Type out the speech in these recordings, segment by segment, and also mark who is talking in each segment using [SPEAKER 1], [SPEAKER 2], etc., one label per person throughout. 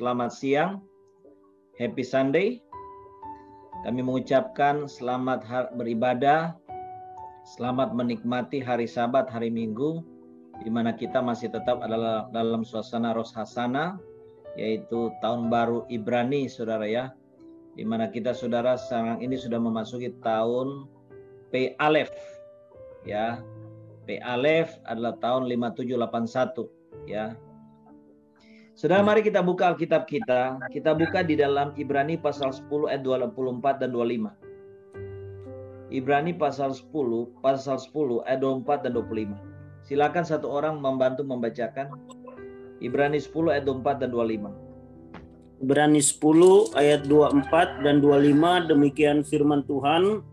[SPEAKER 1] selamat siang, Happy Sunday. Kami mengucapkan selamat beribadah, selamat menikmati hari Sabat, hari Minggu, di mana kita masih tetap adalah dalam suasana Rosh Hashanah, yaitu tahun baru Ibrani, saudara ya, di mana kita saudara sekarang ini sudah memasuki tahun P Alef, ya. P Alef adalah tahun 5781, ya. Saudara, mari kita buka Alkitab kita. Kita buka di dalam Ibrani pasal 10 ayat 24 dan 25. Ibrani pasal 10 ayat 24 dan 25. Silakan satu orang membantu membacakan. Ibrani 10 ayat 24 dan 25.
[SPEAKER 2] Ibrani 10 ayat 24 dan 25, demikian firman Tuhan.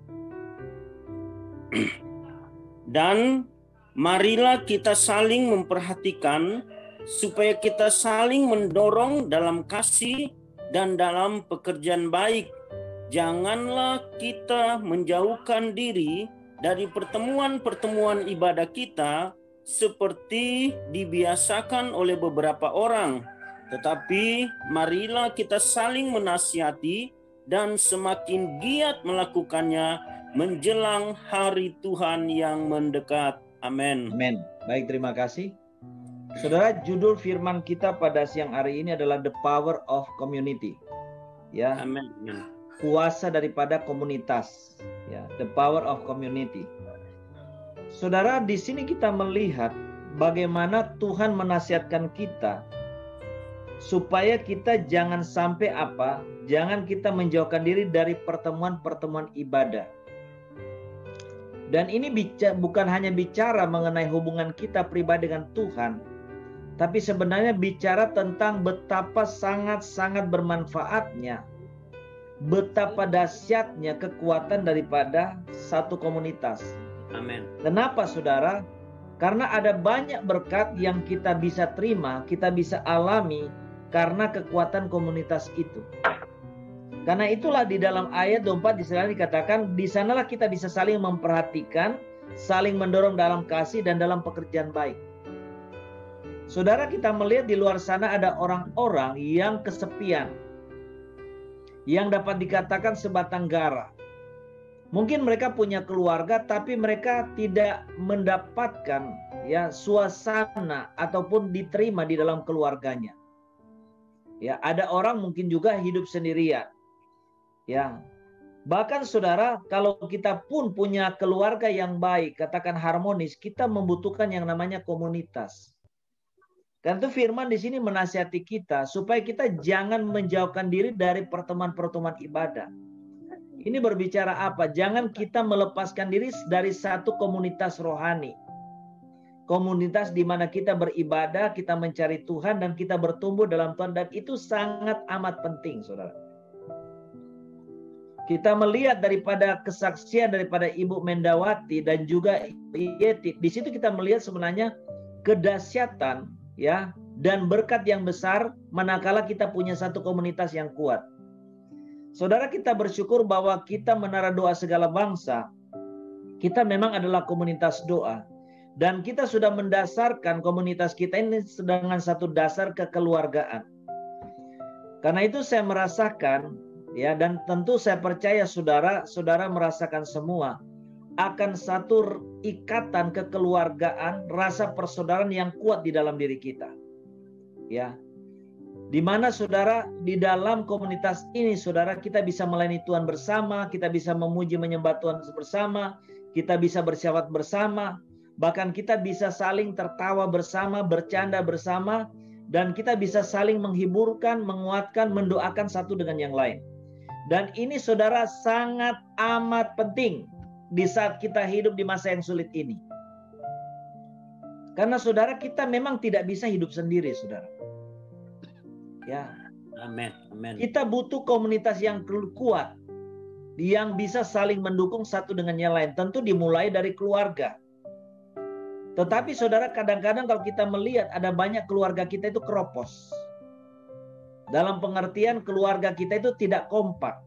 [SPEAKER 2] Dan marilah kita saling memperhatikan supaya kita saling mendorong dalam kasih dan dalam pekerjaan baik. Janganlah kita menjauhkan diri dari pertemuan-pertemuan ibadah kita seperti dibiasakan oleh beberapa orang, tetapi marilah kita saling menasihati dan semakin giat melakukannya menjelang hari Tuhan yang mendekat. Amin.
[SPEAKER 1] Amin. Baik, terima kasih. Saudara, judul firman kita pada siang hari ini adalah The Power of Community. Ya.
[SPEAKER 2] Amin.
[SPEAKER 1] Kuasa daripada komunitas. Ya, The Power of Community. Saudara, di sini kita melihat bagaimana Tuhan menasihatkan kita supaya kita jangan sampai apa? Jangan kita menjauhkan diri dari pertemuan-pertemuan ibadah. Dan ini bukan hanya bicara mengenai hubungan kita pribadi dengan Tuhan, tapi sebenarnya bicara tentang betapa sangat-sangat bermanfaatnya, betapa dahsyatnya kekuatan daripada satu komunitas.
[SPEAKER 2] Amin.
[SPEAKER 1] Kenapa, saudara? Karena ada banyak berkat yang kita bisa terima, kita bisa alami karena kekuatan komunitas itu. Karena itulah di dalam ayat 24 di sana dikatakan, di sanalah kita bisa saling memperhatikan, saling mendorong dalam kasih dan dalam pekerjaan baik. Saudara, kita melihat di luar sana ada orang-orang yang kesepian, yang dapat dikatakan sebatang kara. Mungkin mereka punya keluarga, tapi mereka tidak mendapatkan ya suasana ataupun diterima di dalam keluarganya. Ya, ada orang mungkin juga hidup sendirian. Ya, bahkan saudara, kalau kita pun punya keluarga yang baik, katakan harmonis, kita membutuhkan yang namanya komunitas. Karena itu firman di sini menasihati kita supaya kita jangan menjauhkan diri dari pertemuan-pertemuan ibadah. Ini berbicara apa? Jangan kita melepaskan diri dari satu komunitas rohani. Komunitas di mana kita beribadah, kita mencari Tuhan, dan kita bertumbuh dalam Tuhan. Dan itu sangat amat penting, saudara. Kita melihat daripada kesaksian daripada Ibu Mendawati dan juga Yeti. Di situ kita melihat sebenarnya kedahsyatan ya dan berkat yang besar manakala kita punya satu komunitas yang kuat. Saudara, kita bersyukur bahwa kita Menara Doa Segala Bangsa, kita memang adalah komunitas doa. Dan kita sudah mendasarkan komunitas kita ini dengan satu dasar kekeluargaan. Karena itu saya merasakan, ya, dan tentu saya percaya saudara merasakan semua akan satu ikatan kekeluargaan, rasa persaudaraan yang kuat di dalam diri kita. Ya. Di mana saudara di dalam komunitas ini saudara kita bisa melayani Tuhan bersama, kita bisa memuji menyembah Tuhan bersama, kita bisa bersyafaat bersama, bahkan kita bisa saling tertawa bersama, bercanda bersama, dan kita bisa saling menghiburkan, menguatkan, mendoakan satu dengan yang lain. Dan ini saudara sangat amat penting di saat kita hidup di masa yang sulit ini. Karena saudara kita memang tidak bisa hidup sendiri, saudara. Ya.
[SPEAKER 2] Amin. Amin.
[SPEAKER 1] Kita butuh komunitas yang kuat, yang bisa saling mendukung satu dengan yang lain. Tentu dimulai dari keluarga. Tetapi saudara, kadang-kadang kalau kita melihat ada banyak keluarga kita itu keropos. Dalam pengertian keluarga kita itu tidak kompak.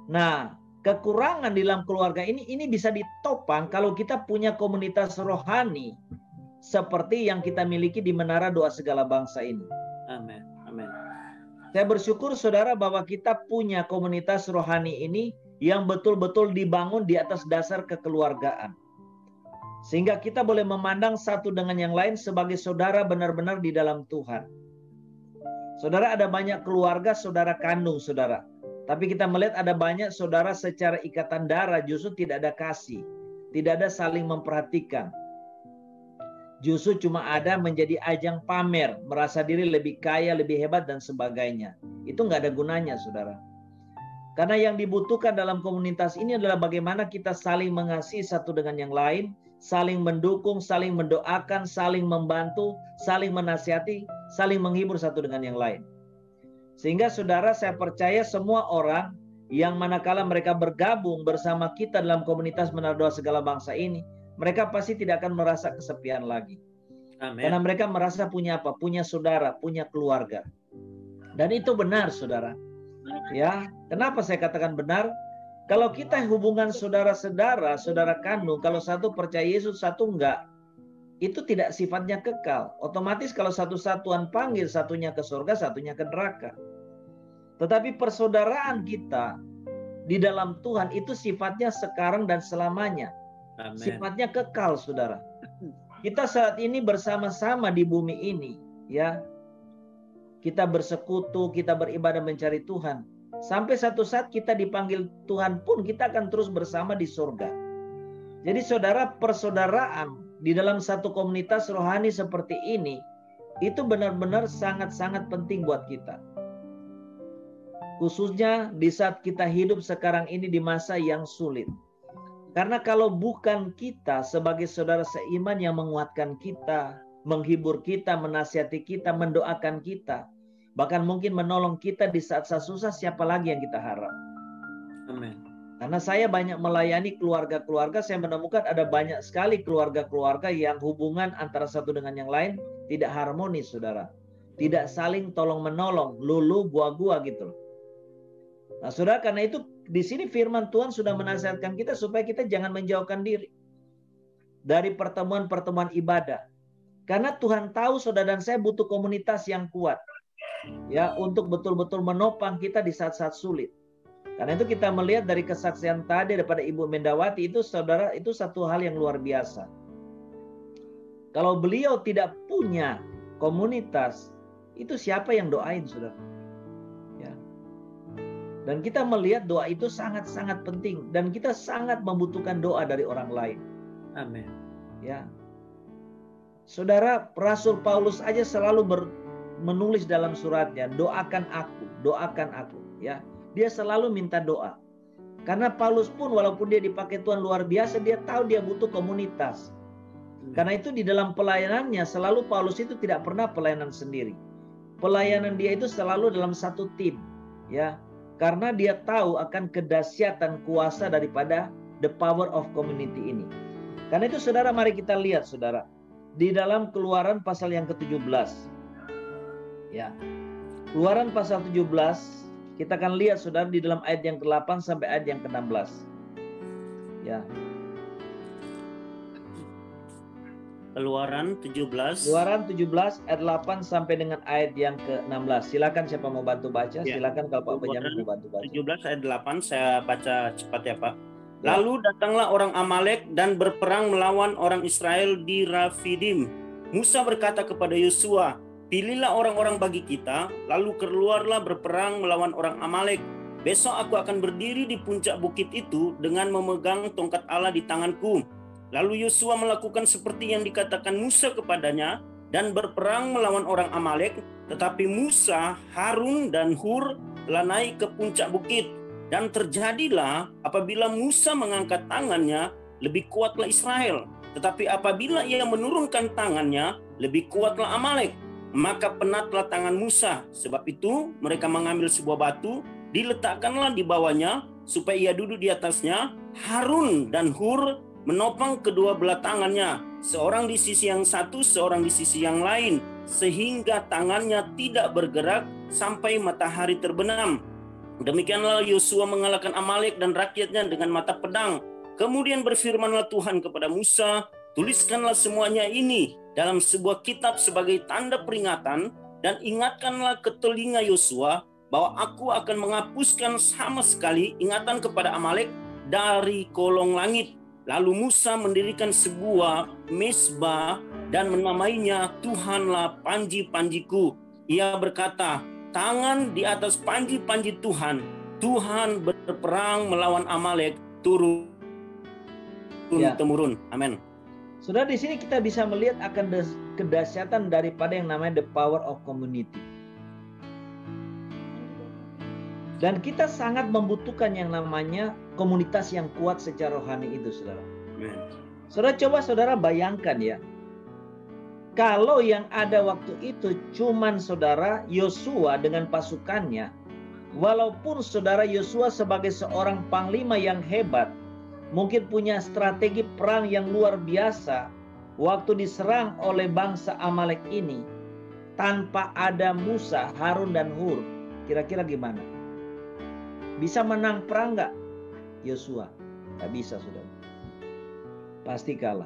[SPEAKER 1] Nah, kekurangan di dalam keluarga ini bisa ditopang kalau kita punya komunitas rohani seperti yang kita miliki di Menara Doa Segala Bangsa ini.
[SPEAKER 2] Amin. Amin.
[SPEAKER 1] Saya bersyukur saudara bahwa kita punya komunitas rohani ini yang betul-betul dibangun di atas dasar kekeluargaan. Sehingga kita boleh memandang satu dengan yang lain sebagai saudara benar-benar di dalam Tuhan. Saudara, ada banyak keluarga saudara kandung saudara. Tapi kita melihat ada banyak saudara secara ikatan darah justru tidak ada kasih. Tidak ada saling memperhatikan. Justru cuma ada menjadi ajang pamer. Merasa diri lebih kaya, lebih hebat dan sebagainya. Itu nggak ada gunanya saudara. Karena yang dibutuhkan dalam komunitas ini adalah bagaimana kita saling mengasihi satu dengan yang lain. Saling mendukung, saling mendoakan, saling membantu, saling menasihati, saling menghibur satu dengan yang lain. Sehingga saudara, saya percaya semua orang yang manakala mereka bergabung bersama kita dalam komunitas Menara Doa Segala Bangsa ini, mereka pasti tidak akan merasa kesepian lagi. Amen. Karena mereka merasa punya apa? Punya saudara, punya keluarga. Dan itu benar saudara. Ya, kenapa saya katakan benar? Kalau kita hubungan saudara-saudara, saudara kandung, kalau satu percaya Yesus, satu enggak, itu tidak sifatnya kekal. Otomatis kalau satu-satuan panggil, satunya ke surga, satunya ke neraka. Tetapi persaudaraan kita di dalam Tuhan itu sifatnya sekarang dan selamanya. Amen. Sifatnya kekal, saudara. Kita saat ini bersama-sama di bumi ini, ya. Kita bersekutu, kita beribadah mencari Tuhan. Sampai satu saat kita dipanggil Tuhan pun kita akan terus bersama di surga. Jadi saudara, persaudaraan di dalam satu komunitas rohani seperti ini itu benar-benar sangat-sangat penting buat kita. Khususnya di saat kita hidup sekarang ini di masa yang sulit. Karena kalau bukan kita sebagai saudara seiman yang menguatkan kita, menghibur kita, menasihati kita, mendoakan kita, bahkan mungkin menolong kita di saat-saat susah, siapa lagi yang kita harap? Amin. Karena saya banyak melayani keluarga-keluarga, saya menemukan ada banyak sekali keluarga-keluarga yang hubungan antara satu dengan yang lain tidak harmonis, saudara. Tidak saling tolong-menolong, lulu, gua-gua gitu. Nah, saudara, karena itu di sini firman Tuhan sudah menasihatkan kita supaya kita jangan menjauhkan diri dari pertemuan-pertemuan ibadah. Karena Tuhan tahu saudara dan saya butuh komunitas yang kuat. Ya, untuk betul-betul menopang kita di saat-saat sulit. Karena itu kita melihat dari kesaksian tadi daripada Ibu Mendawati itu saudara, itu satu hal yang luar biasa. Kalau beliau tidak punya komunitas, itu siapa yang doain saudara? Ya. Dan kita melihat doa itu sangat-sangat penting dan kita sangat membutuhkan doa dari orang lain. Amin. Ya. Saudara, Rasul Paulus aja selalu menulis dalam suratnya, doakan aku, ya. Dia selalu minta doa. Karena Paulus pun walaupun dia dipakai Tuhan luar biasa, dia tahu dia butuh komunitas. Karena itu di dalam pelayanannya selalu Paulus itu tidak pernah pelayanan sendiri. Pelayanan dia itu selalu dalam satu tim, ya. Karena dia tahu akan kedahsyatan kuasa daripada the power of community ini. Karena itu saudara, mari kita lihat saudara, di dalam Keluaran pasal yang ke-17. Ya. Keluaran pasal 17 kita akan lihat saudara di dalam ayat yang ke-8 sampai ayat yang ke-16. Ya.
[SPEAKER 2] Keluaran 17.
[SPEAKER 1] Keluaran 17 ayat 8 sampai dengan ayat yang ke-16. Silakan siapa mau bantu baca? Ya. Silakan kalau Pak Benyamin mau bantu baca.
[SPEAKER 2] 17 ayat 8 saya baca cepat ya Pak. Ya. Lalu datanglah orang Amalek dan berperang melawan orang Israel di Rafidim. Musa berkata kepada Yosua, pilihlah orang-orang bagi kita, lalu keluarlah berperang melawan orang Amalek. Besok aku akan berdiri di puncak bukit itu dengan memegang tongkat Allah di tanganku. Lalu Yosua melakukan seperti yang dikatakan Musa kepadanya dan berperang melawan orang Amalek. Tetapi Musa, Harun, dan Hur telah naik ke puncak bukit. Dan terjadilah apabila Musa mengangkat tangannya, lebih kuatlah Israel. Tetapi apabila ia menurunkan tangannya, lebih kuatlah Amalek. Maka penatlah tangan Musa. Sebab itu mereka mengambil sebuah batu, diletakkanlah di bawahnya, supaya ia duduk di atasnya. Harun dan Hur menopang kedua belah tangannya, seorang di sisi yang satu, seorang di sisi yang lain, sehingga tangannya tidak bergerak sampai matahari terbenam. Demikianlah Yosua mengalahkan Amalek dan rakyatnya dengan mata pedang. Kemudian berfirmanlah Tuhan kepada Musa, tuliskanlah semuanya ini dalam sebuah kitab sebagai tanda peringatan dan ingatkanlah ke telinga Yosua bahwa aku akan menghapuskan sama sekali ingatan kepada Amalek dari kolong langit. Lalu Musa mendirikan sebuah mezbah dan menamainya Tuhanlah panji-panjiku. Ia berkata, tangan di atas panji-panji Tuhan. Tuhan berperang melawan Amalek turun temurun. Amin.
[SPEAKER 1] Saudara, di sini kita bisa melihat akan kedahsyatan daripada yang namanya the power of community. Dan kita sangat membutuhkan yang namanya komunitas yang kuat secara rohani itu, saudara.
[SPEAKER 2] Amen.
[SPEAKER 1] Saudara, coba saudara bayangkan ya. Kalau yang ada waktu itu cuman saudara Yosua dengan pasukannya, walaupun saudara Yosua sebagai seorang panglima yang hebat, mungkin punya strategi perang yang luar biasa, waktu diserang oleh bangsa Amalek ini, tanpa ada Musa, Harun, dan Hur, kira-kira gimana? Bisa menang perang nggak Yosua? Nggak bisa, saudara. Pasti kalah.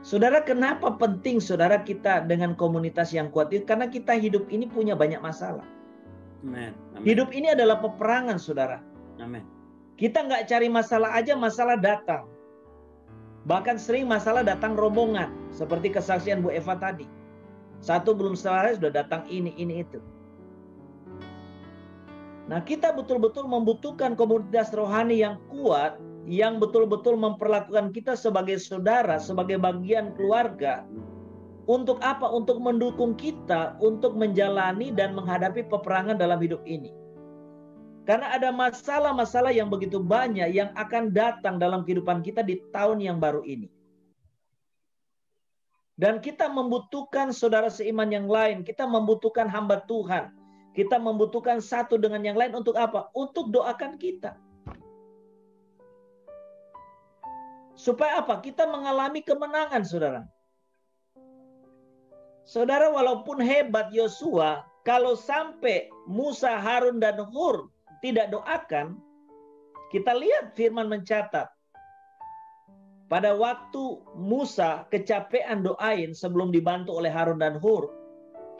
[SPEAKER 1] Saudara, kenapa penting saudara kita dengan komunitas yang kuat itu? Karena kita hidup ini punya banyak masalah.
[SPEAKER 2] Amen. Amen.
[SPEAKER 1] Hidup ini adalah peperangan, saudara.
[SPEAKER 2] Amen.
[SPEAKER 1] Kita nggak cari masalah aja, masalah datang. Bahkan sering masalah datang rombongan. Seperti kesaksian Bu Eva tadi. Satu belum selesai sudah datang ini itu. Nah, kita betul-betul membutuhkan komunitas rohani yang kuat, yang betul-betul memperlakukan kita sebagai saudara, sebagai bagian keluarga. Untuk apa? Untuk mendukung kita, untuk menjalani dan menghadapi peperangan dalam hidup ini. Karena ada masalah-masalah yang begitu banyak yang akan datang dalam kehidupan kita di tahun yang baru ini. Dan kita membutuhkan saudara seiman yang lain. Kita membutuhkan hamba Tuhan. Kita membutuhkan satu dengan yang lain untuk apa? Untuk doakan kita. Supaya apa? Kita mengalami kemenangan, saudara. Saudara, walaupun hebat Yosua, kalau sampai Musa, Harun, dan Hur tidak doakan, kita lihat firman mencatat. Pada waktu Musa kecapean doain sebelum dibantu oleh Harun dan Hur,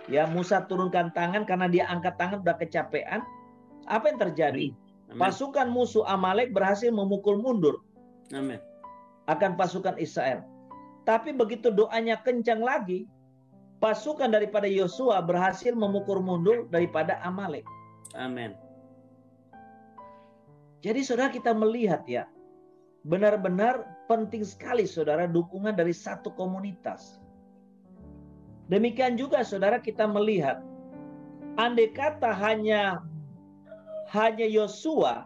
[SPEAKER 1] ya Musa turunkan tangan karena dia angkat tangan udah kecapean. Apa yang terjadi?
[SPEAKER 2] Amen.
[SPEAKER 1] Pasukan musuh Amalek berhasil memukul mundur.
[SPEAKER 2] Amen.
[SPEAKER 1] Akan pasukan Israel. Tapi begitu doanya kencang lagi, pasukan daripada Yosua berhasil memukul mundur daripada Amalek.
[SPEAKER 2] Amin.
[SPEAKER 1] Jadi saudara, kita melihat ya, benar-benar penting sekali saudara dukungan dari satu komunitas. Demikian juga saudara, kita melihat andai kata hanya Yosua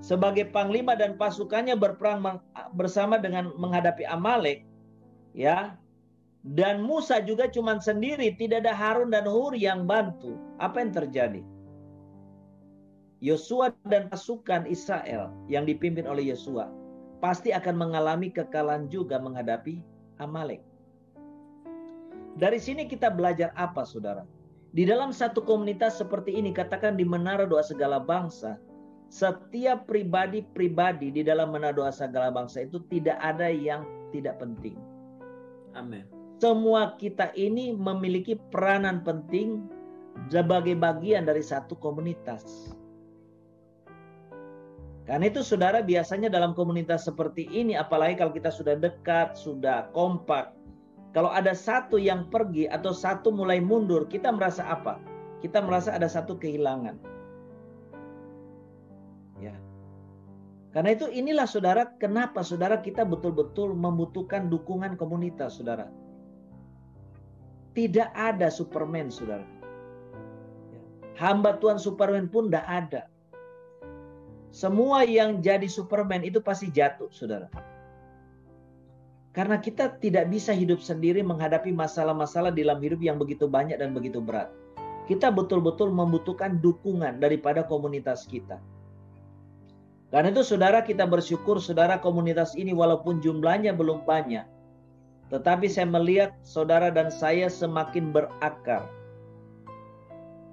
[SPEAKER 1] sebagai panglima dan pasukannya berperang bersama dengan menghadapi Amalek, ya, dan Musa juga cuma sendiri, tidak ada Harun dan Hur yang bantu. Apa yang terjadi? Yosua dan pasukan Israel yang dipimpin oleh Yosua pasti akan mengalami kekalahan juga menghadapi Amalek. Dari sini kita belajar apa, saudara? Di dalam satu komunitas seperti ini, katakan di Menara Doa Segala Bangsa, setiap pribadi-pribadi di dalam Menara Doa Segala Bangsa itu tidak ada yang tidak penting.
[SPEAKER 2] Amin.
[SPEAKER 1] Semua kita ini memiliki peranan penting sebagai bagian dari satu komunitas. Karena itu saudara, biasanya dalam komunitas seperti ini, apalagi kalau kita sudah dekat, sudah kompak, kalau ada satu yang pergi atau satu mulai mundur, kita merasa apa? Kita merasa ada satu kehilangan. Ya. Karena itu inilah saudara, kenapa saudara kita betul-betul membutuhkan dukungan komunitas, saudara. Tidak ada Superman, saudara. Hamba Tuhan Superman pun tidak ada. Semua yang jadi Superman itu pasti jatuh, saudara. Karena kita tidak bisa hidup sendiri menghadapi masalah-masalah dalam hidup yang begitu banyak dan begitu berat. Kita betul-betul membutuhkan dukungan daripada komunitas kita. Karena itu saudara, kita bersyukur saudara komunitas ini walaupun jumlahnya belum banyak. Tetapi saya melihat saudara dan saya semakin berakar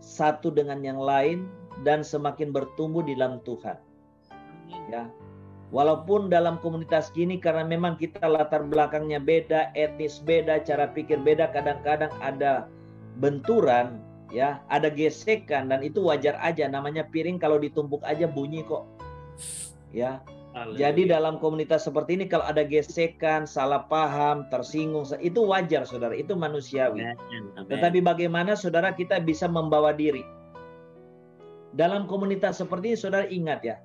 [SPEAKER 1] satu dengan yang lain dan semakin bertumbuh di dalam Tuhan. Ya. Walaupun dalam komunitas gini karena memang kita latar belakangnya beda, etnis beda, cara pikir beda, kadang-kadang ada benturan, ya, ada gesekan, dan itu wajar aja, namanya piring kalau ditumpuk aja bunyi kok. Ya. Jadi dalam komunitas seperti ini kalau ada gesekan, salah paham, tersinggung, itu wajar saudara, itu manusiawi. Tetapi bagaimana saudara kita bisa membawa diri? Dalam komunitas seperti ini saudara ingat ya,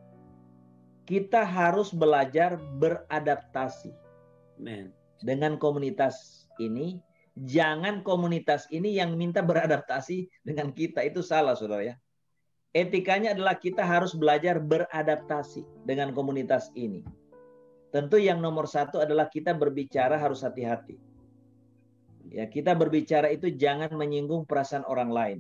[SPEAKER 1] kita harus belajar beradaptasi dengan komunitas ini. Jangan komunitas ini yang minta beradaptasi dengan kita, itu salah saudara ya. Etikanya adalah kita harus belajar beradaptasi dengan komunitas ini. Tentu yang nomor satu adalah kita berbicara harus hati-hati. Ya, kita berbicara itu jangan menyinggung perasaan orang lain.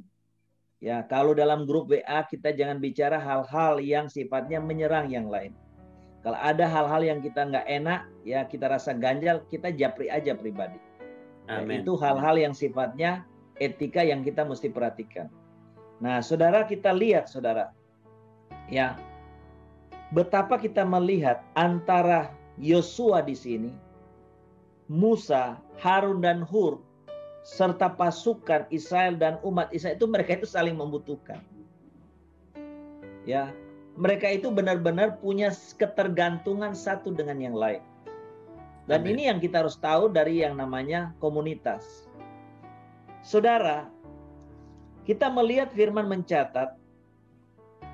[SPEAKER 1] Ya, kalau dalam grup WA kita jangan bicara hal-hal yang sifatnya menyerang yang lain. Kalau ada hal-hal yang kita nggak enak, ya kita rasa ganjal, kita japri aja pribadi. Ya, itu hal-hal yang sifatnya etika yang kita mesti perhatikan. Nah, saudara, kita lihat saudara, ya, betapa kita melihat antara Yosua di sini, Musa, Harun dan Hur, serta pasukan Israel dan umat Israel itu mereka itu saling membutuhkan. Ya, mereka itu benar-benar punya ketergantungan satu dengan yang lain. Dan ini yang kita harus tahu dari yang namanya komunitas. Saudara, kita melihat firman mencatat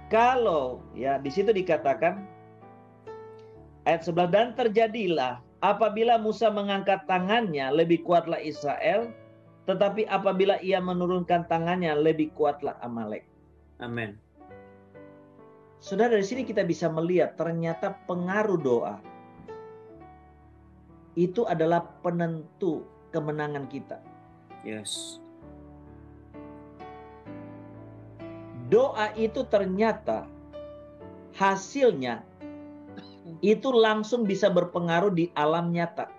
[SPEAKER 1] kalau ya di situ dikatakan ayat 11, dan terjadilah apabila Musa mengangkat tangannya lebih kuatlah Israel, tetapi apabila ia menurunkan tangannya lebih kuatlah Amalek.
[SPEAKER 2] Amin.
[SPEAKER 1] Saudara, dari sini kita bisa melihat ternyata pengaruh doa itu adalah penentu kemenangan kita.
[SPEAKER 2] Yes.
[SPEAKER 1] Doa itu ternyata hasilnya itu langsung bisa berpengaruh di alam nyata.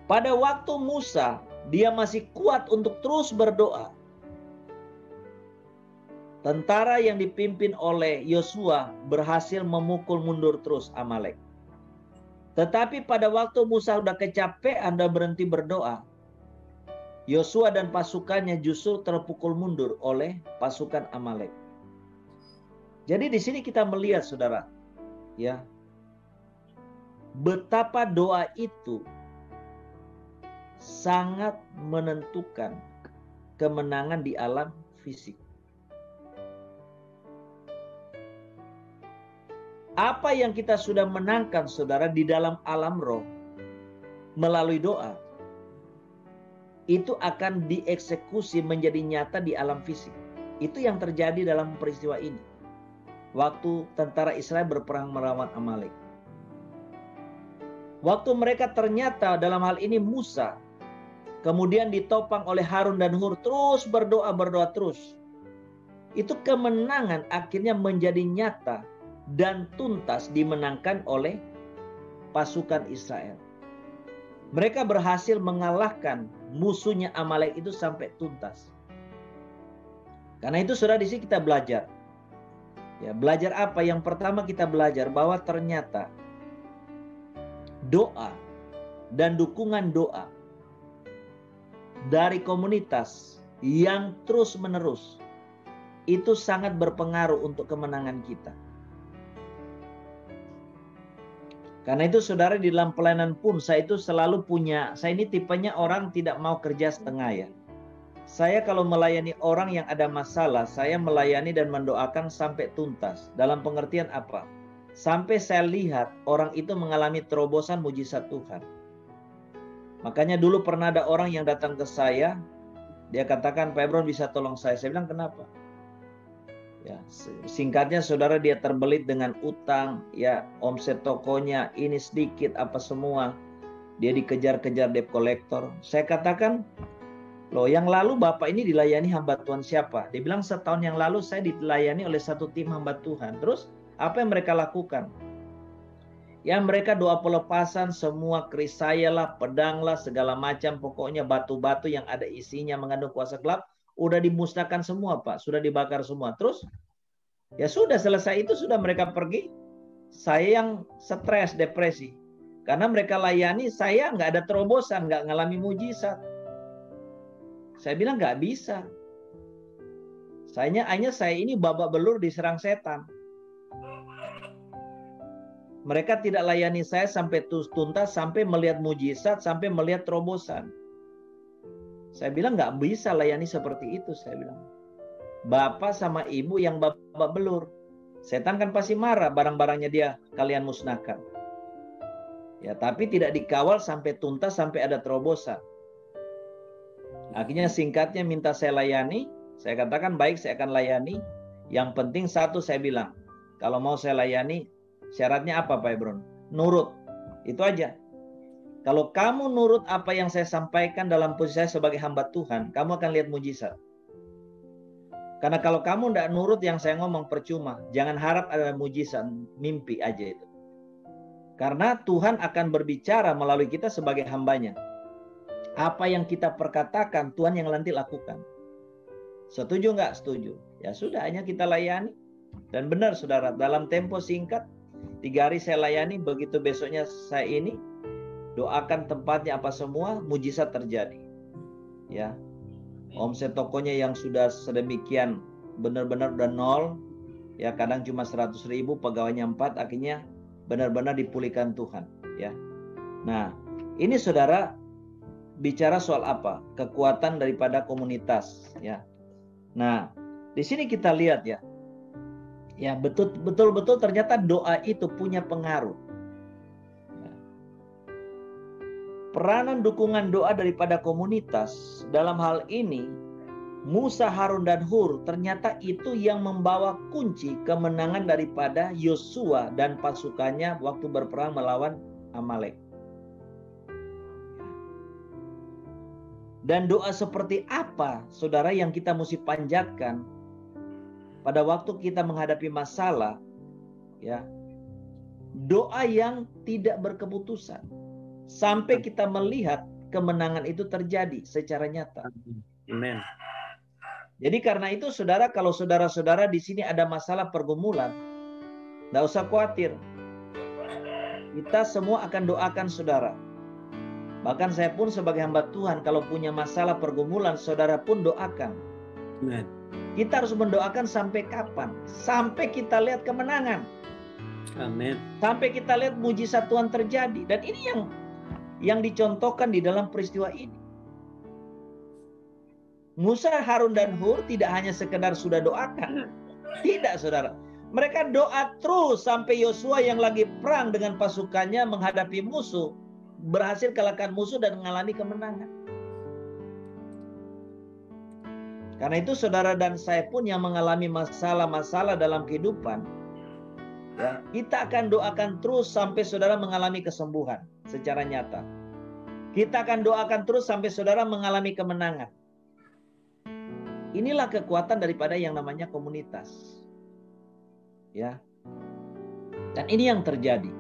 [SPEAKER 1] Pada waktu Musa, dia masih kuat untuk terus berdoa. Tentara yang dipimpin oleh Yosua berhasil memukul mundur terus Amalek. Tetapi pada waktu Musa sudah kecapean dan berhenti berdoa, Yosua dan pasukannya justru terpukul mundur oleh pasukan Amalek. Jadi di sini kita melihat saudara, ya, betapa doa itu sangat menentukan kemenangan di alam fisik. Apa yang kita sudah menangkan saudara di dalam alam roh melalui doa, itu akan dieksekusi menjadi nyata di alam fisik. Itu yang terjadi dalam peristiwa ini. Waktu tentara Israel berperang melawan Amalek. Waktu mereka ternyata dalam hal ini Musa, kemudian ditopang oleh Harun dan Hur, terus berdoa terus. Itu kemenangan akhirnya menjadi nyata dan tuntas dimenangkan oleh pasukan Israel. Mereka berhasil mengalahkan musuhnya Amalek itu sampai tuntas. Karena itu saudara, di sini kita belajar. Ya, belajar apa? Yang pertama kita belajar bahwa ternyata doa dan dukungan doa dari komunitas yang terus-menerus itu sangat berpengaruh untuk kemenangan kita. Karena itu saudara, di dalam pelayanan pun saya itu selalu punya, saya ini tipenya orang tidak mau kerja setengah ya. Saya kalau melayani orang yang ada masalah, saya melayani dan mendoakan sampai tuntas. Dalam pengertian apa? Sampai saya lihat orang itu mengalami terobosan mujizat Tuhan. Makanya dulu pernah ada orang yang datang ke saya, dia katakan, Pak Ebron bisa tolong saya. Saya bilang kenapa? Ya, singkatnya saudara, dia terbelit dengan utang, ya, omset tokonya ini sedikit apa semua. Dia dikejar-kejar debt collector. Saya katakan, loh, yang lalu Bapak ini dilayani hamba Tuhan siapa? Dia bilang setahun yang lalu saya dilayani oleh satu tim hamba Tuhan. Terus apa yang mereka lakukan? Ya, mereka doa pelepasan semua keris saya lah, pedang lah, segala macam, pokoknya batu-batu yang ada isinya mengandung kuasa gelap udah dimusnahkan semua Pak, sudah dibakar semua. Terus ya sudah, selesai itu sudah mereka pergi. Saya yang stres, depresi. Karena mereka layani, saya nggak ada terobosan, nggak ngalami mujizat. Saya bilang nggak bisa. Hanya saya ini babak belur diserang setan. Mereka tidak layani saya sampai tuntas, sampai melihat mujizat, sampai melihat terobosan. Saya bilang nggak bisa layani seperti itu, saya bilang. Bapak sama ibu yang babak belur. Setan kan pasti marah, barang-barangnya dia kalian musnahkan. Ya, tapi tidak dikawal sampai tuntas, sampai ada terobosan. Akhirnya singkatnya minta saya layani. Saya katakan baik, saya akan layani. Yang penting satu saya bilang, kalau mau saya layani, syaratnya apa Pak Ebron? Nurut. Itu aja. Kalau kamu nurut apa yang saya sampaikan dalam posisi saya sebagai hamba Tuhan, kamu akan lihat mujizat. Karena kalau kamu tidak nurut yang saya ngomong percuma. Jangan harap ada mujizat, mimpi aja itu. Karena Tuhan akan berbicara melalui kita sebagai hambanya. Apa yang kita perkatakan, Tuhan yang nanti lakukan. Setuju nggak? Setuju. Ya sudah, hanya kita layani. Dan benar saudara, dalam tempo singkat, 3 hari saya layani, begitu besoknya saya ini, doakan tempatnya apa semua, mujizat terjadi. Ya, omset tokonya yang sudah sedemikian benar-benar udah nol, ya kadang cuma 100.000, pegawainya 4, akhirnya benar-benar dipulihkan Tuhan. Ya, nah ini saudara bicara soal apa? Kekuatan daripada komunitas. Ya, nah di sini kita lihat ya, ya betul-betul ternyata doa itu punya pengaruh. Peranan dukungan doa daripada komunitas dalam hal ini, Musa, Harun, dan Hur ternyata itu yang membawa kunci kemenangan daripada Yosua dan pasukannya waktu berperang melawan Amalek. Dan doa seperti apa, saudara, yang kita mesti panjatkan pada waktu kita menghadapi masalah, ya, doa yang tidak berkeputusan. Sampai kita melihat kemenangan itu terjadi secara nyata.
[SPEAKER 2] Amen.
[SPEAKER 1] Jadi karena itu saudara, kalau saudara-saudara di sini ada masalah pergumulan, tidak usah khawatir. Kita semua akan doakan saudara. Bahkan saya pun sebagai hamba Tuhan, kalau punya masalah pergumulan, saudara pun doakan.
[SPEAKER 2] Amen.
[SPEAKER 1] Kita harus mendoakan sampai kapan? Sampai kita lihat kemenangan.
[SPEAKER 2] Amin.
[SPEAKER 1] Sampai kita lihat mujizat Tuhan terjadi. Dan ini yang dicontohkan di dalam peristiwa ini. Musa, Harun, dan Hur tidak hanya sekedar sudah doakan. Tidak, saudara. Mereka doa terus sampai Yosua yang lagi perang dengan pasukannya menghadapi musuh, berhasil kalahkan musuh dan mengalami kemenangan. Karena itu saudara dan saya pun yang mengalami masalah-masalah dalam kehidupan, ya, kita akan doakan terus sampai saudara mengalami kesembuhan secara nyata. Kita akan doakan terus sampai saudara mengalami kemenangan. Inilah kekuatan daripada yang namanya komunitas. Ya. Dan ini yang terjadi.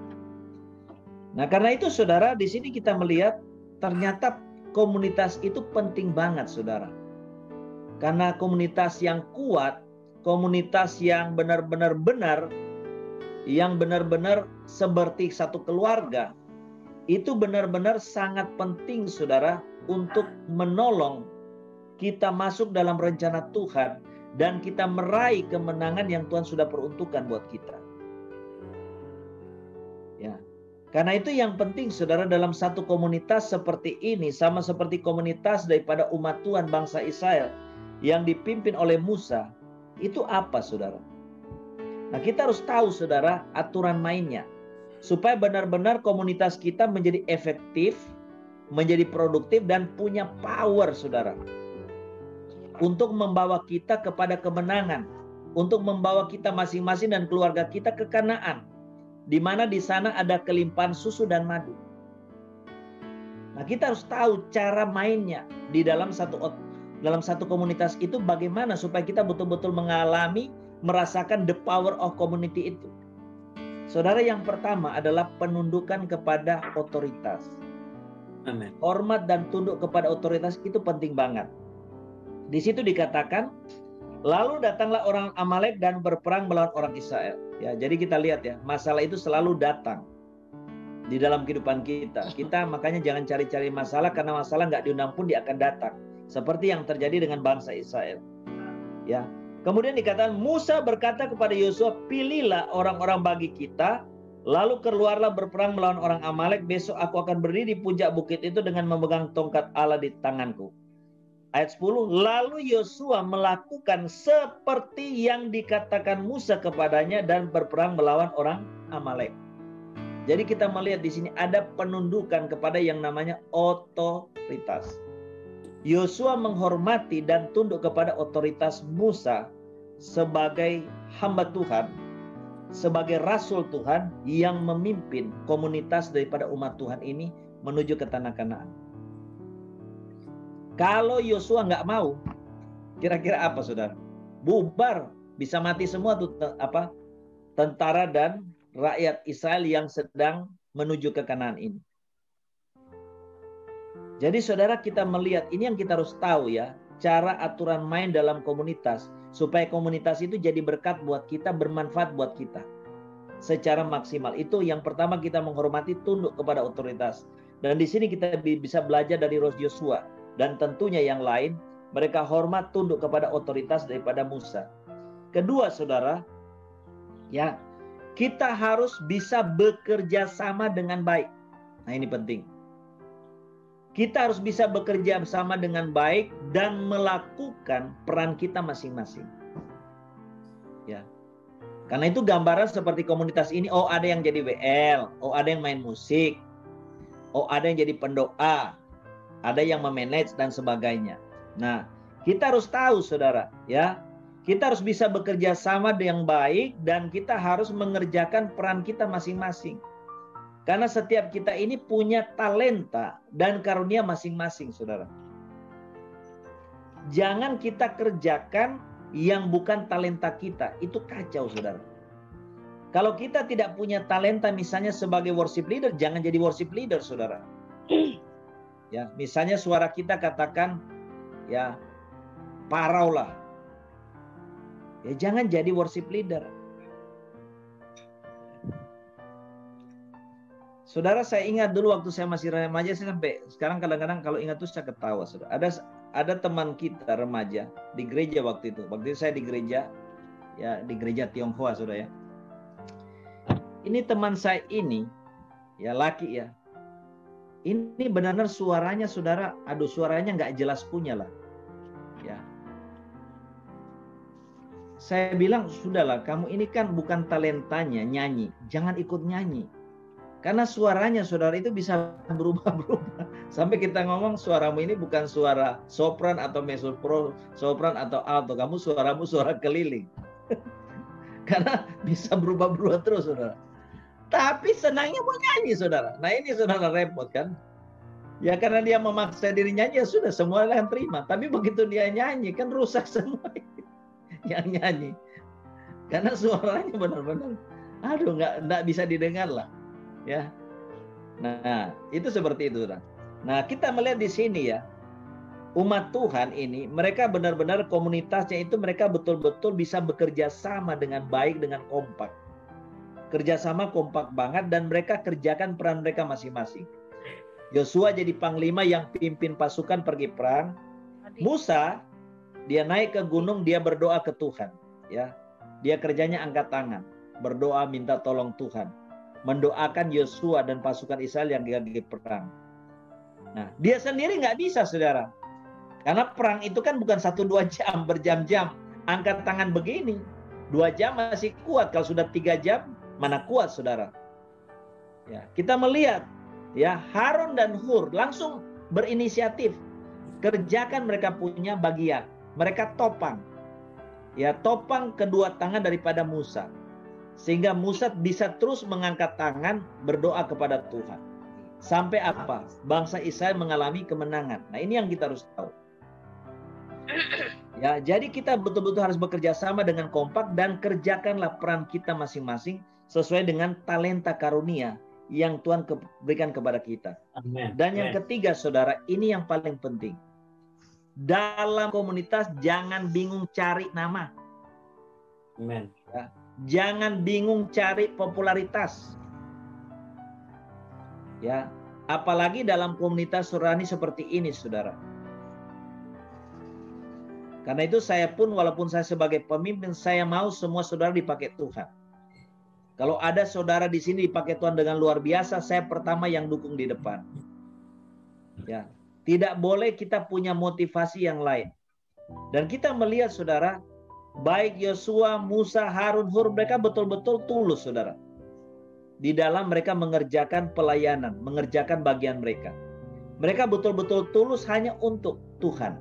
[SPEAKER 1] Nah, karena itu saudara, di sini kita melihat ternyata komunitas itu penting banget, saudara. Karena komunitas yang kuat, komunitas yang benar-benar yang benar-benar seperti satu keluarga, itu benar-benar sangat penting, saudara, untuk menolong kita masuk dalam rencana Tuhan dan kita meraih kemenangan yang Tuhan sudah peruntukkan buat kita. Ya. Karena itu yang penting, saudara, dalam satu komunitas seperti ini, sama seperti komunitas daripada umat Tuhan bangsa Israel yang dipimpin oleh Musa, itu apa, saudara? Nah, kita harus tahu, saudara, aturan mainnya. Supaya benar-benar komunitas kita menjadi efektif, menjadi produktif, dan punya power, saudara. Untuk membawa kita kepada kemenangan. Untuk membawa kita masing-masing dan keluarga kita ke Kanaan. Di mana di sana ada kelimpahan susu dan madu. Nah, kita harus tahu cara mainnya di dalam satu komunitas itu bagaimana supaya kita betul-betul mengalami, merasakan the power of community itu. Saudara, yang pertama adalah penundukan kepada otoritas.
[SPEAKER 2] Amen.
[SPEAKER 1] Hormat dan tunduk kepada otoritas itu penting banget. Di situ dikatakan, lalu datanglah orang Amalek dan berperang melawan orang Israel. Ya, jadi kita lihat ya, masalah itu selalu datang di dalam kehidupan kita. Kita makanya jangan cari-cari masalah, karena masalah nggak diundang pun dia akan datang. seperti yang terjadi dengan bangsa Israel. Ya. Kemudian dikatakan Musa berkata kepada Yosua, pilihlah orang-orang bagi kita, lalu keluarlah berperang melawan orang Amalek. Besok aku akan berdiri di puncak bukit itu dengan memegang tongkat Allah di tanganku. Ayat 10, lalu Yosua melakukan seperti yang dikatakan Musa kepadanya dan berperang melawan orang Amalek. Jadi kita melihat di sini ada penundukan kepada yang namanya otoritas. Yosua menghormati dan tunduk kepada otoritas Musa sebagai hamba Tuhan, sebagai rasul Tuhan yang memimpin komunitas daripada umat Tuhan ini menuju ke tanah Kanaan. Kalau Yosua nggak mau, kira-kira apa saudara? Bubar, bisa mati semua tuh tentara dan rakyat Israel yang sedang menuju ke Kanaan ini. Jadi saudara, kita melihat ini yang kita harus tahu ya, cara aturan main dalam komunitas supaya komunitas itu jadi berkat buat kita, bermanfaat buat kita secara maksimal. Itu yang pertama, kita menghormati, tunduk kepada otoritas. Dan di sini kita bisa belajar dari Yosua dan tentunya yang lain, mereka hormat, tunduk kepada otoritas daripada Musa. Kedua saudara, ya, kita harus bisa bekerja sama dengan baik. Nah ini penting. Kita harus bisa bekerja sama dengan baik dan melakukan peran kita masing-masing. Ya. Karena itu gambaran seperti komunitas ini, oh ada yang jadi WL, oh ada yang main musik, oh ada yang jadi pendoa, ada yang memanage dan sebagainya. Nah, kita harus tahu saudara, ya. Kita harus bisa bekerja sama dengan baik dan kita harus mengerjakan peran kita masing-masing. Karena setiap kita ini punya talenta dan karunia masing-masing, saudara. Jangan kita kerjakan yang bukan talenta kita. Itu kacau, saudara. Kalau kita tidak punya talenta misalnya sebagai worship leader, jangan jadi worship leader, saudara. Ya, misalnya suara kita katakan, ya, parau lah. Ya jangan jadi worship leader. Saudara, saya ingat dulu waktu saya masih remaja, saya sampai sekarang kadang-kadang kalau ingat tuh saya ketawa. Saudara. Ada teman kita remaja di gereja waktu itu. Waktu itu saya di gereja, ya di gereja Tionghoa, saudara ya. Ini teman saya ini, ya laki ya. Ini benar-benar suaranya saudara, aduh suaranya nggak jelas punya lah. Ya. Saya bilang, sudahlah, kamu ini kan bukan talentanya nyanyi. Jangan ikut nyanyi. Karena suaranya, saudara, itu bisa berubah-berubah. Sampai kita ngomong, suaramu ini bukan suara sopran atau sopran atau alto. Kamu suaramu suara keliling. Karena bisa berubah-berubah terus, saudara. Tapi senangnya mau nyanyi, saudara. Nah ini saudara repot kan. Ya karena dia memaksa diri nyanyi, ya sudah, semua yang terima. Tapi begitu dia nyanyi, kan rusak semua. Yang nyanyi, karena suaranya benar-benar, aduh nggak bisa didengar lah, ya. Nah itu seperti itu, nah kita melihat di sini ya, umat Tuhan ini mereka benar-benar komunitasnya itu mereka betul-betul bisa bekerja sama dengan baik, dengan kompak, kerjasama kompak banget dan mereka kerjakan peran mereka masing-masing. Yosua jadi panglima yang pimpin pasukan pergi perang. Musa dia naik ke gunung, dia berdoa ke Tuhan. Ya, dia kerjanya angkat tangan, berdoa minta tolong Tuhan, mendoakan Yosua dan pasukan Israel yang lagi perang. Nah, dia sendiri nggak bisa, saudara, karena perang itu kan bukan 1-2 jam, berjam-jam. Angkat tangan begini, 2 jam masih kuat. Kalau sudah 3 jam, mana kuat, saudara? Ya, kita melihat, ya Harun dan Hur langsung berinisiatif, kerjakan mereka punya bagian. Mereka topang, ya topang kedua tangan daripada Musa, sehingga Musa bisa terus mengangkat tangan berdoa kepada Tuhan. Sampai apa? Bangsa Israel mengalami kemenangan. Nah ini yang kita harus tahu. Ya, jadi kita betul-betul harus bekerja sama dengan kompak dan kerjakanlah peran kita masing-masing sesuai dengan talenta karunia yang Tuhan berikan kepada kita.
[SPEAKER 2] Amen.
[SPEAKER 1] Dan yang ketiga, saudara, ini yang paling penting. Dalam komunitas jangan bingung cari nama.
[SPEAKER 2] Amen.
[SPEAKER 1] Ya. Jangan bingung cari popularitas. Ya, apalagi dalam komunitas surani seperti ini, saudara. Karena itu saya pun walaupun saya sebagai pemimpin, saya mau semua saudara dipakai Tuhan. Kalau ada saudara di sini dipakai Tuhan dengan luar biasa, saya pertama yang dukung di depan. Ya, tidak boleh kita punya motivasi yang lain. Dan kita melihat saudara, baik Yosua, Musa, Harun, Hur, mereka betul-betul tulus saudara. Di dalam mereka mengerjakan pelayanan, mengerjakan bagian mereka. Mereka betul-betul tulus hanya untuk Tuhan.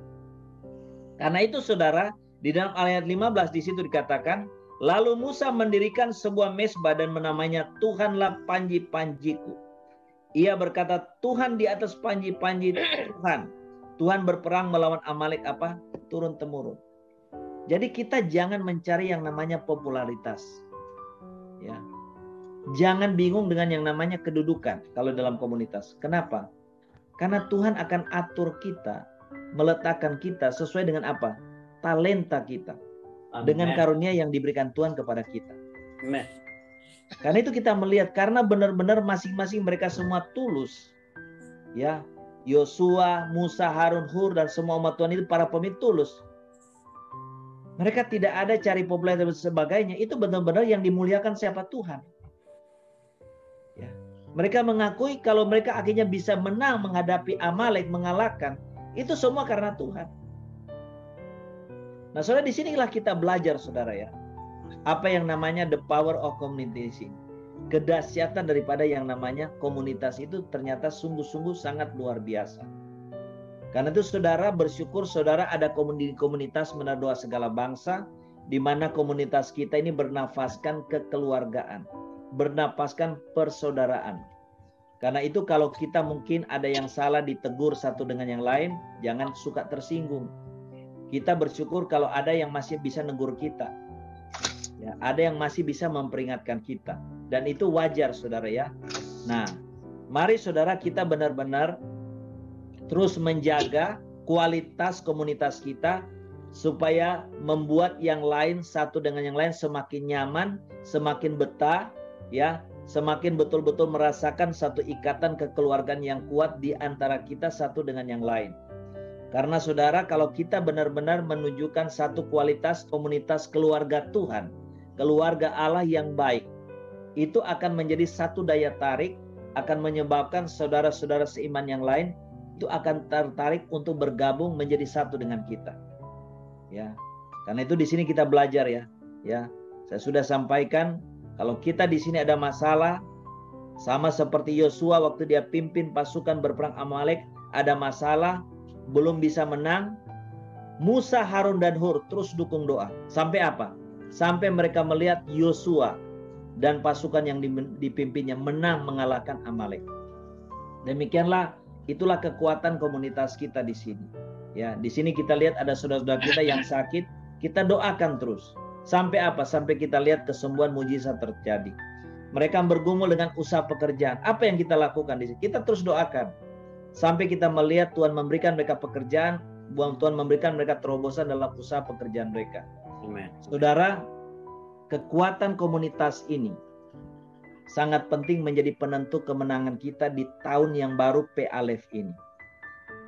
[SPEAKER 1] Karena itu saudara, di dalam ayat 15 di situ dikatakan, lalu Musa mendirikan sebuah mezbah dan menamanya Tuhanlah panji-panjiku. Ia berkata, Tuhan di atas panji-panji Tuhan. Tuhan berperang melawan Amalek apa? Turun-temurun. Jadi kita jangan mencari yang namanya popularitas. Ya. Jangan bingung dengan yang namanya kedudukan kalau dalam komunitas. Kenapa? Karena Tuhan akan atur kita, meletakkan kita sesuai dengan apa? Talenta kita.
[SPEAKER 2] Amen.
[SPEAKER 1] Dengan karunia yang diberikan Tuhan kepada kita.
[SPEAKER 2] Amen.
[SPEAKER 1] Karena itu kita melihat, karena benar-benar masing-masing mereka semua tulus. Ya, Yosua, Musa, Harun, Hur, dan semua umat Tuhan itu para pemimpin tulus. Mereka tidak ada cari popularitas dan sebagainya. Itu benar-benar yang dimuliakan siapa? Tuhan. Ya. Mereka mengakui kalau mereka akhirnya bisa menang menghadapi Amalek, mengalahkan. Itu semua karena Tuhan. Nah, saudara, disinilah kita belajar, saudara ya. Apa yang namanya the power of community. Kedahsyatan daripada yang namanya komunitas itu ternyata sungguh-sungguh sangat luar biasa. Karena itu saudara bersyukur saudara ada komunitas Menara Doa Segala Bangsa, di mana komunitas kita ini bernafaskan kekeluargaan, bernafaskan persaudaraan. Karena itu kalau kita mungkin ada yang salah ditegur satu dengan yang lain, jangan suka tersinggung. Kita bersyukur kalau ada yang masih bisa negur kita. Ya, ada yang masih bisa memperingatkan kita. Dan itu wajar saudara ya. Nah, mari saudara kita benar-benar terus menjaga kualitas komunitas kita supaya membuat yang lain satu dengan yang lain semakin nyaman, semakin betah, ya, semakin betul-betul merasakan satu ikatan kekeluargaan yang kuat di antara kita satu dengan yang lain. Karena saudara, kalau kita benar-benar menunjukkan satu kualitas komunitas keluarga Tuhan, keluarga Allah yang baik, itu akan menjadi satu daya tarik, akan menyebabkan saudara-saudara seiman yang lain itu akan tertarik untuk bergabung menjadi satu dengan kita. Ya. Karena itu di sini kita belajar ya. Ya. Saya sudah sampaikan kalau kita di sini ada masalah sama seperti Yosua waktu dia pimpin pasukan berperang Amalek, ada masalah, belum bisa menang. Musa, Harun dan Hur terus dukung doa. Sampai apa? Sampai mereka melihat Yosua dan pasukan yang dipimpinnya menang mengalahkan Amalek. Demikianlah, itulah kekuatan komunitas kita di sini. Ya, di sini kita lihat ada saudara-saudara kita yang sakit, kita doakan terus. Sampai apa? Sampai kita lihat kesembuhan mujizat terjadi. Mereka bergumul dengan usaha pekerjaan. Apa yang kita lakukan di sini? Kita terus doakan. Sampai kita melihat Tuhan memberikan mereka pekerjaan, Tuhan memberikan mereka terobosan dalam usaha pekerjaan mereka.
[SPEAKER 2] Amen.
[SPEAKER 1] Saudara, kekuatan komunitas ini sangat penting menjadi penentu kemenangan kita di tahun yang baru P Alef ini.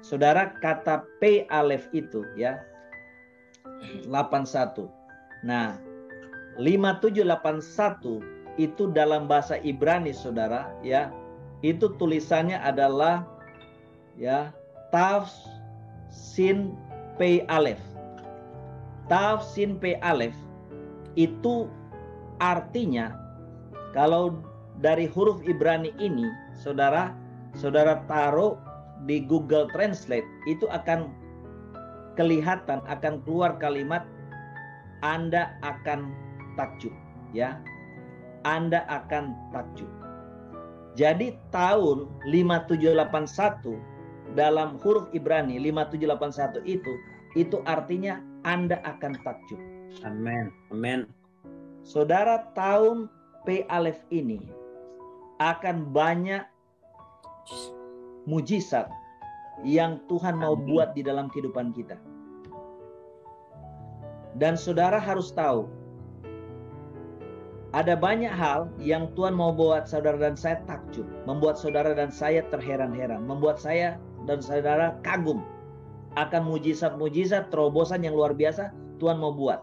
[SPEAKER 1] Saudara, kata P Alef itu ya 81. Nah, 5781 itu dalam bahasa Ibrani saudara ya, itu tulisannya adalah ya Tav Sin P Alef. Tav Sin P Alef itu artinya, kalau dari huruf Ibrani ini saudara taruh di Google Translate, itu akan kelihatan, akan keluar kalimat Anda akan takjub ya. Anda akan takjub. Jadi tahun 5781 dalam huruf Ibrani 5781 itu artinya Anda akan takjub.
[SPEAKER 2] Amin. Amin.
[SPEAKER 1] Saudara, tahun P Alef ini akan banyak mujizat yang Tuhan mau buat di dalam kehidupan kita. Dan saudara harus tahu, ada banyak hal yang Tuhan mau buat saudara dan saya takjub, membuat saudara dan saya terheran-heran, membuat saya dan saudara kagum. akan mujizat-mujizat, terobosan yang luar biasa Tuhan mau buat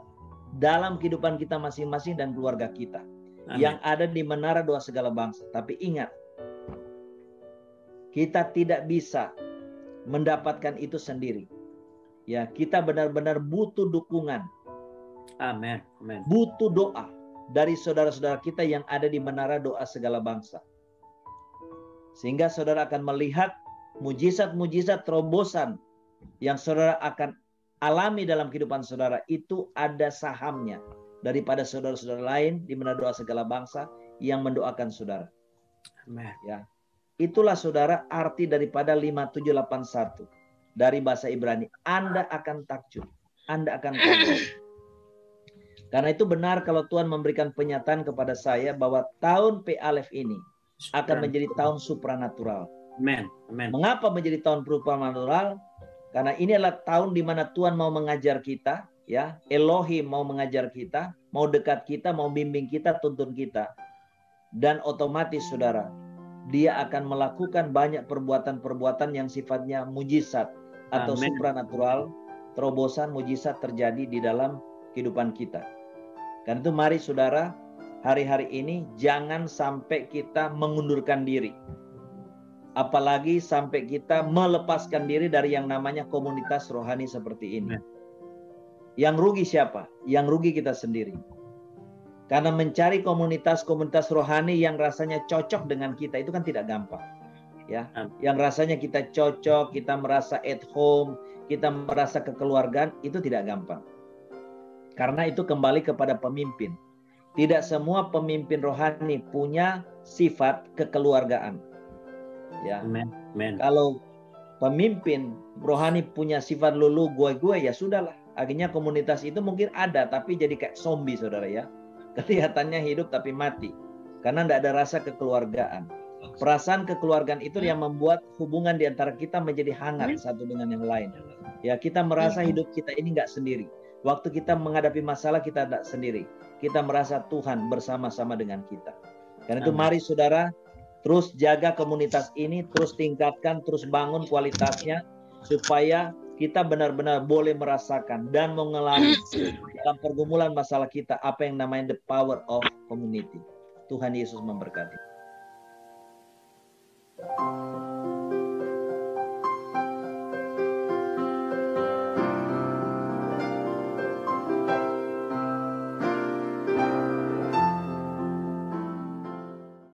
[SPEAKER 1] dalam kehidupan kita masing-masing dan keluarga kita.
[SPEAKER 2] Amin.
[SPEAKER 1] Yang ada di menara doa segala bangsa. Tapi ingat, kita tidak bisa mendapatkan itu sendiri. Ya, kita benar-benar butuh dukungan.
[SPEAKER 2] Amin. Amin.
[SPEAKER 1] Butuh doa dari saudara-saudara kita yang ada di menara doa segala bangsa. Sehingga saudara akan melihat mujizat-mujizat terobosan yang saudara akan alami dalam kehidupan saudara, itu ada sahamnya daripada saudara-saudara lain di menara doa segala bangsa yang mendoakan saudara.
[SPEAKER 2] Amin.
[SPEAKER 1] Ya. Itulah saudara arti daripada 5781 dari bahasa Ibrani. Anda akan takjub, Anda akan kaget. Karena itu benar kalau Tuhan memberikan penyataan kepada saya bahwa tahun P Alef ini akan menjadi tahun supranatural.
[SPEAKER 2] Amin. Amin.
[SPEAKER 1] Mengapa menjadi tahun supranatural? Karena ini adalah tahun di mana Tuhan mau mengajar kita, ya. Elohim mau mengajar kita, mau dekat kita, mau bimbing kita, tuntun kita. Dan otomatis saudara, dia akan melakukan banyak perbuatan-perbuatan yang sifatnya mujizat atau
[SPEAKER 2] Amen.
[SPEAKER 1] supranatural, terobosan mujizat terjadi di dalam kehidupan kita. Karena itu mari saudara, hari-hari ini jangan sampai kita mengundurkan diri. Apalagi sampai kita melepaskan diri dari yang namanya komunitas rohani seperti ini. Yang rugi siapa? Yang rugi kita sendiri. Karena mencari komunitas-komunitas rohani yang rasanya cocok dengan kita itu kan tidak gampang. Ya, yang rasanya kita cocok, kita merasa at home, kita merasa kekeluargaan, itu tidak gampang. Karena itu kembali kepada pemimpin. Tidak semua pemimpin rohani punya sifat kekeluargaan. Ya.
[SPEAKER 2] Amen. Amen.
[SPEAKER 1] Kalau pemimpin rohani punya sifat lulu gue ya sudahlah. Akhirnya komunitas itu mungkin ada tapi jadi kayak zombie saudara ya. Kelihatannya hidup tapi mati. Karena tidak ada rasa kekeluargaan. Perasaan kekeluargaan itu yang membuat hubungan di antara kita menjadi hangat satu dengan yang lain. Ya, kita merasa hidup kita ini nggak sendiri. Waktu kita menghadapi masalah kita tidak sendiri. Kita merasa Tuhan bersama-sama dengan kita. Karena itu mari saudara, terus jaga komunitas ini, terus tingkatkan, terus bangun kualitasnya, supaya kita benar-benar boleh merasakan dan mengalami dalam pergumulan masalah kita apa yang namanya the power of community. Tuhan Yesus memberkati.